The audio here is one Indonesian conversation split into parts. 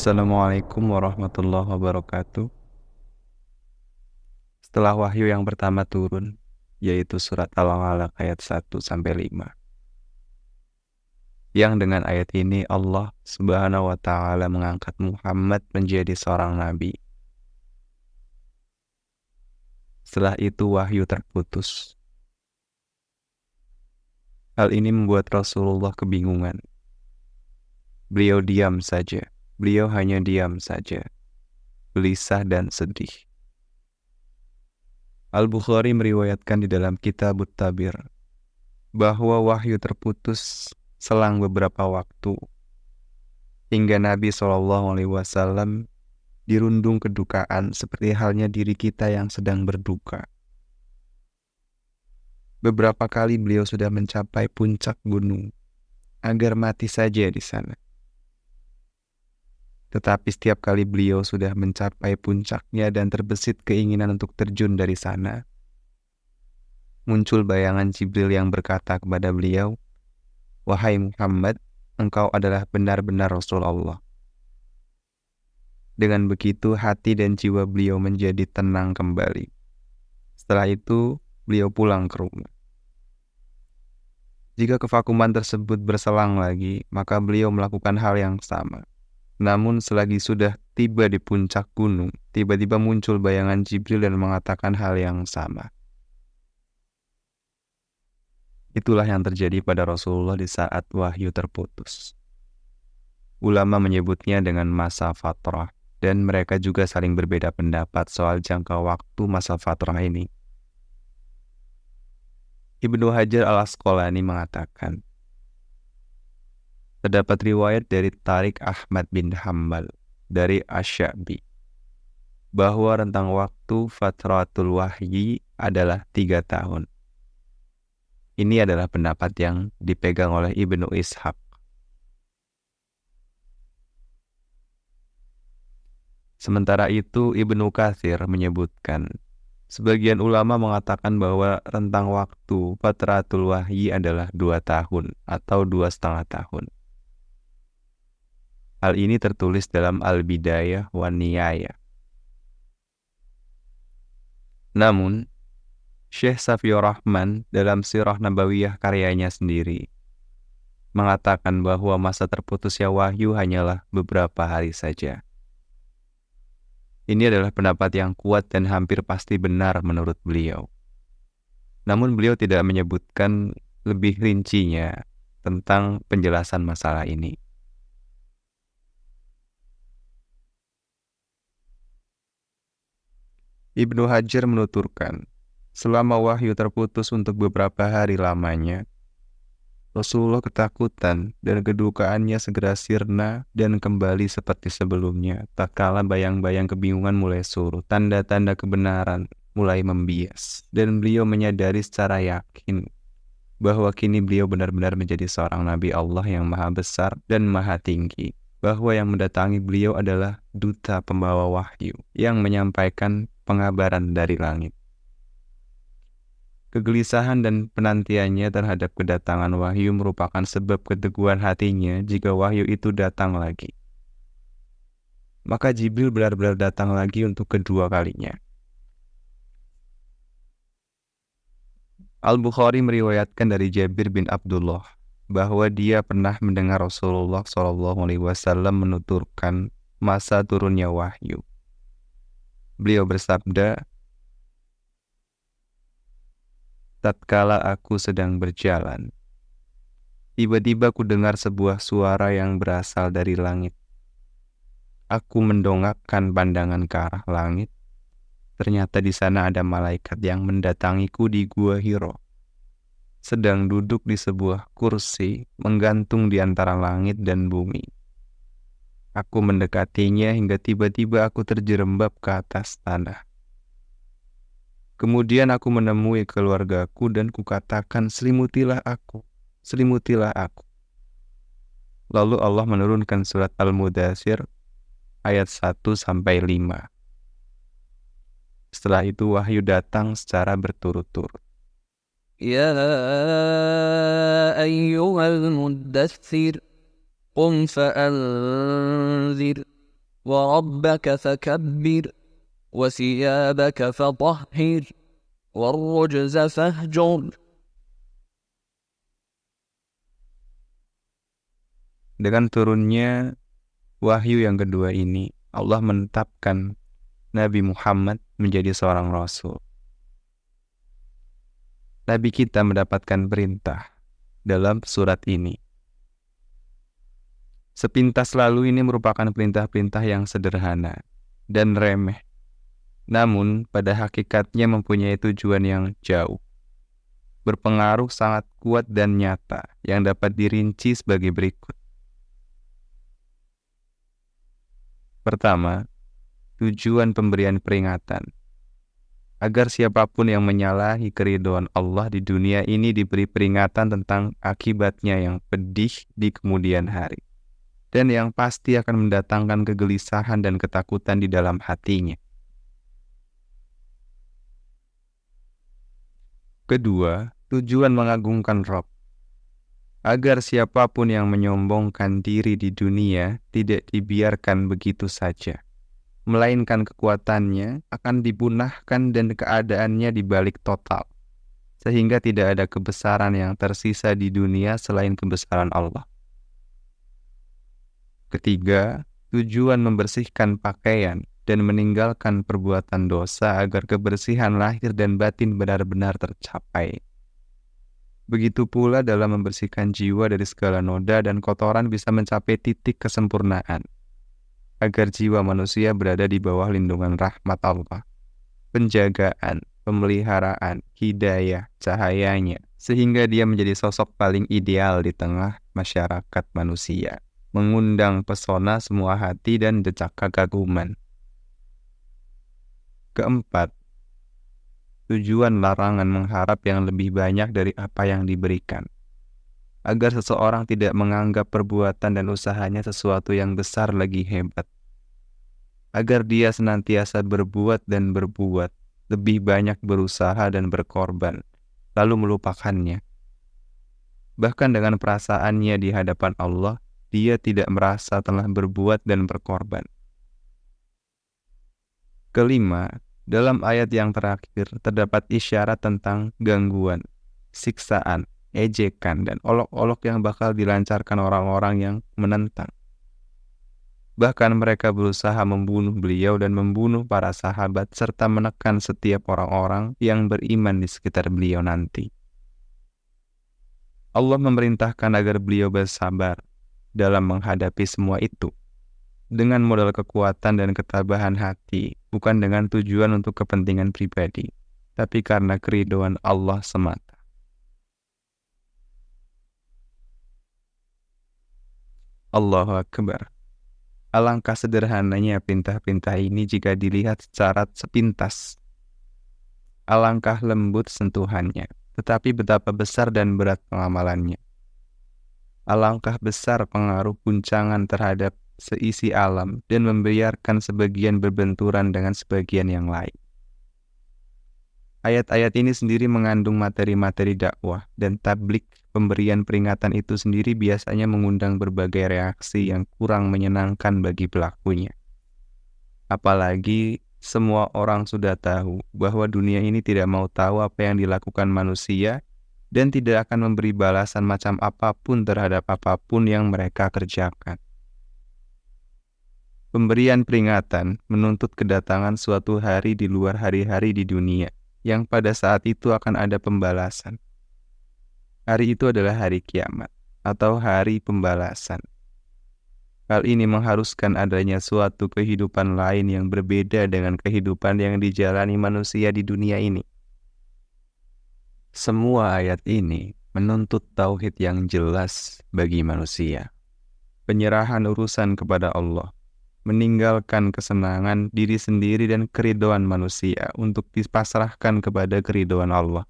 Assalamualaikum warahmatullahi wabarakatuh. Setelah wahyu yang pertama turun, yaitu surat Al-Alaq ayat 1-5, yang dengan ayat ini Allah Subhanahu wa Ta'ala mengangkat Muhammad menjadi seorang nabi. Setelah itu wahyu terputus. Hal ini membuat Rasulullah kebingungan. Beliau diam saja. Beliau hanya diam saja, gelisah dan sedih. Al-Bukhari meriwayatkan di dalam Kitabut Tabir bahwa wahyu terputus selang beberapa waktu hingga Nabi SAW dirundung kedukaan seperti halnya diri kita yang sedang berduka. Beberapa kali beliau sudah mencapai puncak gunung agar mati saja di sana. Tetapi setiap kali beliau sudah mencapai puncaknya dan terbesit keinginan untuk terjun dari sana, muncul bayangan Jibril yang berkata kepada beliau, "Wahai Muhammad, engkau adalah benar-benar Rasul Allah." Dengan begitu hati dan jiwa beliau menjadi tenang kembali. Setelah itu beliau pulang ke rumah. Jika kevakuman tersebut berselang lagi, maka beliau melakukan hal yang sama. Namun selagi sudah tiba di puncak gunung, tiba-tiba muncul bayangan Jibril dan mengatakan hal yang sama. Itulah yang terjadi pada Rasulullah di saat wahyu terputus. Ulama menyebutnya dengan masa fatrah, dan mereka juga saling berbeda pendapat soal jangka waktu masa fatrah ini. Ibnu Hajar al-Asqalani mengatakan, terdapat riwayat dari Tariq Ahmad bin Hambal dari Asy-Sya'bi bahwa rentang waktu fatratul wahyi adalah 3 tahun. Ini adalah pendapat yang dipegang oleh Ibnu Ishaq. Sementara itu Ibnu Katsir menyebutkan, sebagian ulama mengatakan bahwa rentang waktu fatratul wahyi adalah 2 tahun atau 2,5 tahun. Hal ini tertulis dalam Al-Bidayah wa Nihayah. Namun, Syekh Safiur Rahman dalam Sirah Nabawiyah karyanya sendiri mengatakan bahwa masa terputusnya wahyu hanyalah beberapa hari saja. Ini adalah pendapat yang kuat dan hampir pasti benar menurut beliau. Namun beliau tidak menyebutkan lebih rincinya tentang penjelasan masalah ini. Ibnu Hajar menuturkan, selama wahyu terputus untuk beberapa hari lamanya, Rasulullah ketakutan dan kedukaannya segera sirna dan kembali seperti sebelumnya. Tatkala bayang-bayang kebingungan mulai surut, tanda-tanda kebenaran mulai membias, dan beliau menyadari secara yakin bahwa kini beliau benar-benar menjadi seorang Nabi Allah yang maha besar dan maha tinggi, bahwa yang mendatangi beliau adalah duta pembawa wahyu yang menyampaikan pengabaran dari langit. Kegelisahan dan penantiannya terhadap kedatangan wahyu merupakan sebab keteguhan hatinya jika wahyu itu datang lagi. Maka Jibril benar-benar datang lagi untuk kedua kalinya. Al-Bukhari meriwayatkan dari Jabir bin Abdullah bahwa dia pernah mendengar Rasulullah SAW menuturkan masa turunnya wahyu. Beliau bersabda, tatkala aku sedang berjalan, tiba-tiba ku dengar sebuah suara yang berasal dari langit. Aku mendongakkan pandangan ke arah langit. Ternyata di sana ada malaikat yang mendatangiku di Gua Hiro, sedang duduk di sebuah kursi menggantung di antara langit dan bumi. Aku mendekatinya hingga tiba-tiba aku terjerembab ke atas tanah. Kemudian aku menemui keluargaku dan kukatakan, selimutilah aku, selimutilah aku. Lalu Allah menurunkan surat Al-Mudathir ayat 1-5. Setelah itu wahyu datang secara berturut-turut. يا أيها المدثر قم فأنذر وربك فكبر وثيابك فطهر والرجز فاهجر. Dengan turunnya wahyu yang kedua ini, Allah menetapkan Nabi Muhammad menjadi seorang rasul. Nabi kita mendapatkan perintah dalam surat ini. Sepintas lalu ini merupakan perintah-perintah yang sederhana dan remeh, namun pada hakikatnya mempunyai tujuan yang jauh, berpengaruh sangat kuat dan nyata yang dapat dirinci sebagai berikut. Pertama, tujuan pemberian peringatan, agar siapapun yang menyalahi keridhaan Allah di dunia ini diberi peringatan tentang akibatnya yang pedih di kemudian hari, dan yang pasti akan mendatangkan kegelisahan dan ketakutan di dalam hatinya. Kedua, tujuan mengagungkan Rabb, agar siapapun yang menyombongkan diri di dunia tidak dibiarkan begitu saja, melainkan kekuatannya akan dipunahkan dan keadaannya dibalik total, sehingga tidak ada kebesaran yang tersisa di dunia selain kebesaran Allah. Ketiga, tujuan membersihkan pakaian dan meninggalkan perbuatan dosa agar kebersihan lahir dan batin benar-benar tercapai. Begitu pula dalam membersihkan jiwa dari segala noda dan kotoran bisa mencapai titik kesempurnaan, agar jiwa manusia berada di bawah lindungan rahmat Allah, penjagaan, pemeliharaan, hidayah, cahayanya, sehingga dia menjadi sosok paling ideal di tengah masyarakat manusia, mengundang pesona semua hati dan decak kekaguman. Keempat, tujuan larangan mengharap yang lebih banyak dari apa yang diberikan, agar seseorang tidak menganggap perbuatan dan usahanya sesuatu yang besar lagi hebat, agar dia senantiasa berbuat dan berbuat, lebih banyak berusaha dan berkorban, lalu melupakannya. Bahkan dengan perasaannya di hadapan Allah, dia tidak merasa telah berbuat dan berkorban. Kelima, dalam ayat yang terakhir terdapat isyarat tentang gangguan, siksaan, ejekan, dan olok-olok yang bakal dilancarkan orang-orang yang menentang. Bahkan mereka berusaha membunuh beliau dan membunuh para sahabat serta menekan setiap orang-orang yang beriman di sekitar beliau nanti. Allah memerintahkan agar beliau bersabar dalam menghadapi semua itu, dengan modal kekuatan dan ketabahan hati, bukan dengan tujuan untuk kepentingan pribadi, tapi karena keridhaan Allah semata. Allahu Akbar. Alangkah sederhananya perintah-perintah ini jika dilihat secara sepintas. Alangkah lembut sentuhannya, tetapi betapa besar dan berat pengamalannya. Alangkah besar pengaruh guncangan terhadap seisi alam dan membiarkan sebagian berbenturan dengan sebagian yang lain. Ayat-ayat ini sendiri mengandung materi-materi dakwah dan tablik. Pemberian peringatan itu sendiri biasanya mengundang berbagai reaksi yang kurang menyenangkan bagi pelakunya. Apalagi semua orang sudah tahu bahwa dunia ini tidak mau tahu apa yang dilakukan manusia dan tidak akan memberi balasan macam apapun terhadap apapun yang mereka kerjakan. Pemberian peringatan menuntut kedatangan suatu hari di luar hari-hari di dunia, yang pada saat itu akan ada pembalasan. Hari itu adalah hari kiamat, atau hari pembalasan. Hal ini mengharuskan adanya suatu kehidupan lain yang berbeda dengan kehidupan yang dijalani manusia di dunia ini. Semua ayat ini menuntut tauhid yang jelas bagi manusia, penyerahan urusan kepada Allah, meninggalkan kesenangan diri sendiri dan keridhaan manusia untuk dipasrahkan kepada keridhaan Allah.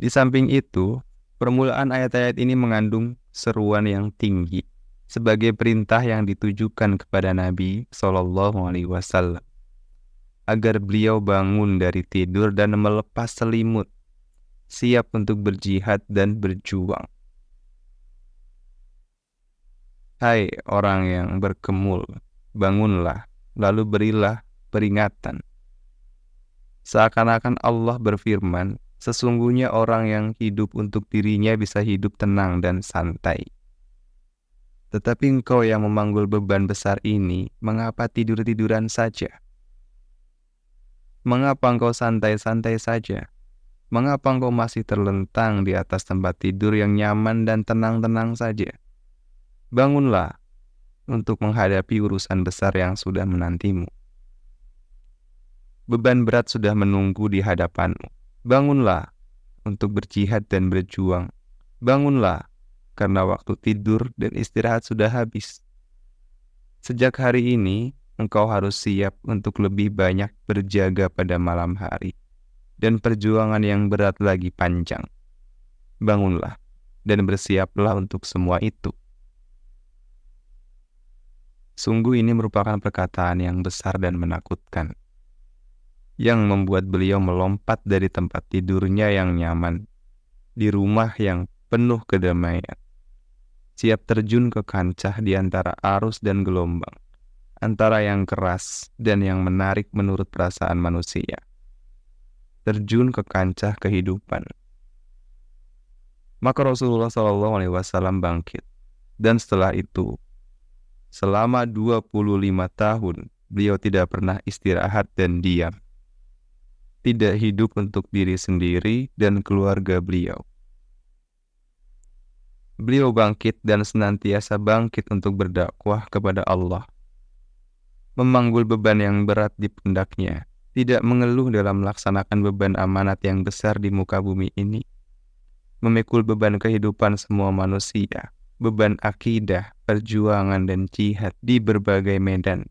Di samping itu, permulaan ayat-ayat ini mengandung seruan yang tinggi sebagai perintah yang ditujukan kepada Nabi SAW agar beliau bangun dari tidur dan melepas selimut, siap untuk berjihad dan berjuang. Hai orang yang berkemul, bangunlah, lalu berilah peringatan. Seakan-akan Allah berfirman, sesungguhnya orang yang hidup untuk dirinya bisa hidup tenang dan santai. Tetapi engkau yang memanggul beban besar ini, mengapa tidur-tiduran saja? Mengapa engkau santai-santai saja? Mengapa engkau masih terlentang di atas tempat tidur yang nyaman dan tenang-tenang saja? Bangunlah untuk menghadapi urusan besar yang sudah menantimu. Beban berat sudah menunggu di hadapanmu. Bangunlah untuk berjihad dan berjuang. Bangunlah, karena waktu tidur dan istirahat sudah habis. Sejak hari ini, engkau harus siap untuk lebih banyak berjaga pada malam hari. Dan perjuangan yang berat lagi panjang. Bangunlah, dan bersiaplah untuk semua itu. Sungguh ini merupakan perkataan yang besar dan menakutkan, yang membuat beliau melompat dari tempat tidurnya yang nyaman, di rumah yang penuh kedamaian, siap terjun ke kancah di antara arus dan gelombang, antara yang keras dan yang menarik menurut perasaan manusia, terjun ke kancah kehidupan. Maka Rasulullah SAW bangkit, dan setelah itu, selama 25 tahun, beliau tidak pernah istirahat dan diam. Tidak hidup untuk diri sendiri dan keluarga beliau. Beliau bangkit dan senantiasa bangkit untuk berdakwah kepada Allah. Memanggul beban yang berat di pundaknya, tidak mengeluh dalam melaksanakan beban amanat yang besar di muka bumi ini. Memikul beban kehidupan semua manusia, beban akidah, perjuangan, dan jihad di berbagai medan.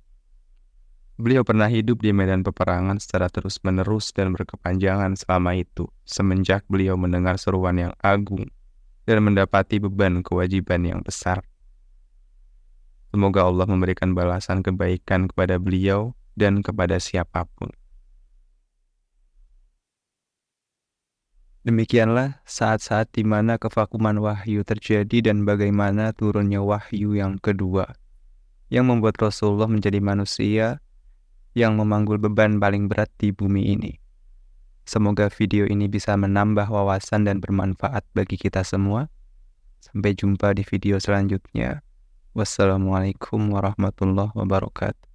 Beliau pernah hidup di medan peperangan secara terus-menerus dan berkepanjangan selama itu, semenjak beliau mendengar seruan yang agung dan mendapati beban kewajiban yang besar. Semoga Allah memberikan balasan kebaikan kepada beliau dan kepada siapapun. Demikianlah saat-saat di mana kevakuman wahyu terjadi dan bagaimana turunnya wahyu yang kedua, yang membuat Rasulullah menjadi manusia yang memanggul beban paling berat di bumi ini. Semoga video ini bisa menambah wawasan dan bermanfaat bagi kita semua. Sampai jumpa di video selanjutnya. Wassalamualaikum warahmatullahi wabarakatuh.